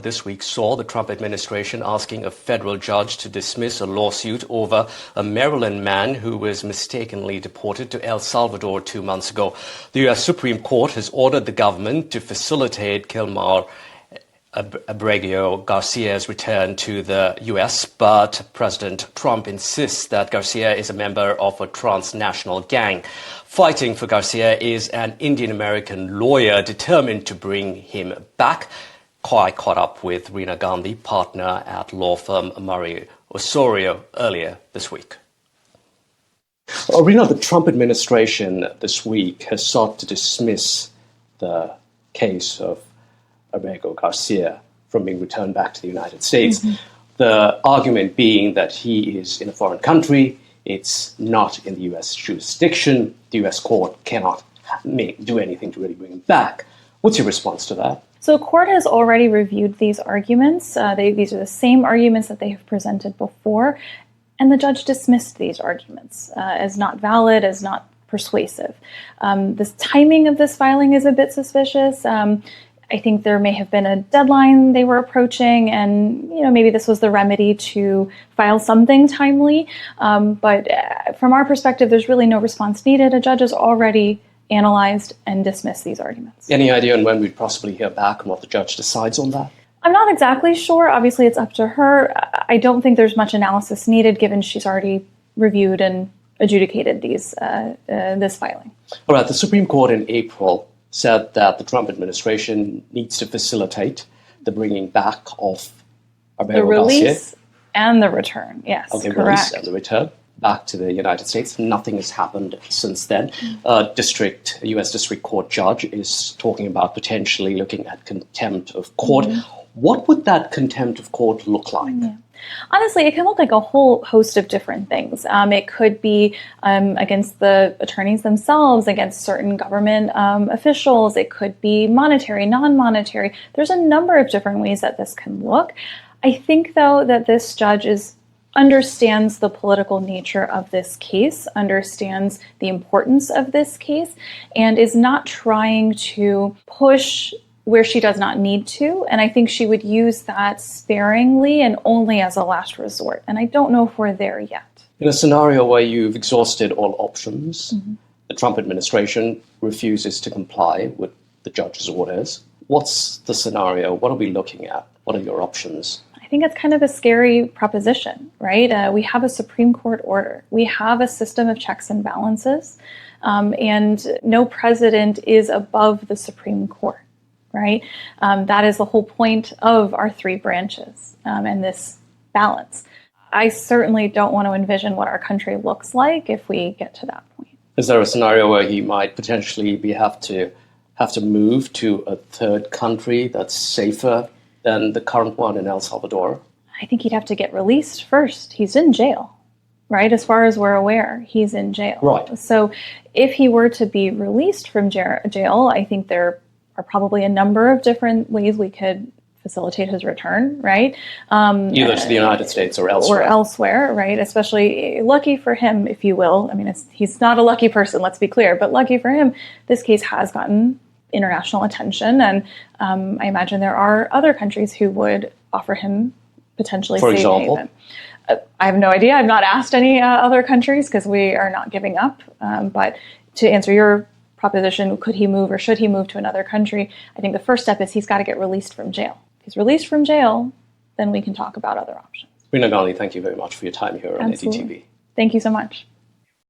This week saw the Trump administration asking a federal judge to dismiss a lawsuit over a Maryland man who was mistakenly deported to El Salvador 2 months ago. The U.S. Supreme Court has ordered the government to facilitate Kilmar Abrego Garcia's return to the U.S., but President Trump insists that Garcia is a member of a transnational gang. Fighting for Garcia is an Indian-American lawyer determined to bring him back. I caught up with Rina Gandhi, partner at law firm Murray Osorio, earlier this week. Rina, the Trump administration this week has sought to dismiss the case of Abrego Garcia from being returned back to the United States. Mm-hmm. The argument being that he is in a foreign country, it's not in the U.S. jurisdiction, the U.S. court cannot do anything to really bring him back. What's your response to that? So the court has already reviewed these arguments. These are the same arguments that they have presented before, and the judge dismissed these arguments as not valid, as not persuasive. The timing of this filing is a bit suspicious. I think there may have been a deadline they were approaching, and maybe this was the remedy to file something timely. But from our perspective, there's really no response needed. A judge has already analyzed and dismissed these arguments. Any idea on when we'd possibly hear back and what the judge decides on that? I'm not exactly sure. Obviously, it's up to her. I don't think there's much analysis needed, given she's already reviewed and adjudicated this filing. All right. The Supreme Court in April said that the Trump administration needs to facilitate the bringing back of Abrego Garcia. The release Garcia. And the return, yes, okay, correct. Release and the return back to the United States. Nothing has happened since then. A U.S. District Court judge is talking about potentially looking at contempt of court. Mm-hmm. What would that contempt of court look like? Yeah. Honestly, it can look like a whole host of different things. It could be against the attorneys themselves, against certain government officials. It could be monetary, non-monetary. There's a number of different ways that this can look. I think, though, that this judge understands the political nature of this case, understands the importance of this case, and is not trying to push where she does not need to. And I think she would use that sparingly and only as a last resort. And I don't know if we're there yet. In a scenario where you've exhausted all options, mm-hmm. the Trump administration refuses to comply with the judge's orders. What's the scenario? What are we looking at? What are your options? I think it's kind of a scary proposition, right? We have a Supreme Court order. We have a system of checks and balances, and no president is above the Supreme Court, right? That is the whole point of our three branches and this balance. I certainly don't want to envision what our country looks like if we get to that point. Is there a scenario where he might potentially have to move to a third country that's safer than the current one in El Salvador? I think he'd have to get released first. He's in jail, right? As far as we're aware, he's in jail. Right. So if he were to be released from jail, I think there are probably a number of different ways we could facilitate his return, right? Either to the United States or elsewhere. Or elsewhere, right? Especially lucky for him, if you will. I mean, he's not a lucky person, let's be clear, but lucky for him, this case has gotten international attention, and I imagine there are other countries who would offer him potentially safe haven. I have no idea. I've not asked any other countries because we are not giving up. But to answer your proposition, could he move or should he move to another country? I think the first step is he's got to get released from jail. If he's released from jail, then we can talk about other options. Rina Gandhi, thank you very much for your time here on NDTV. Thank you so much.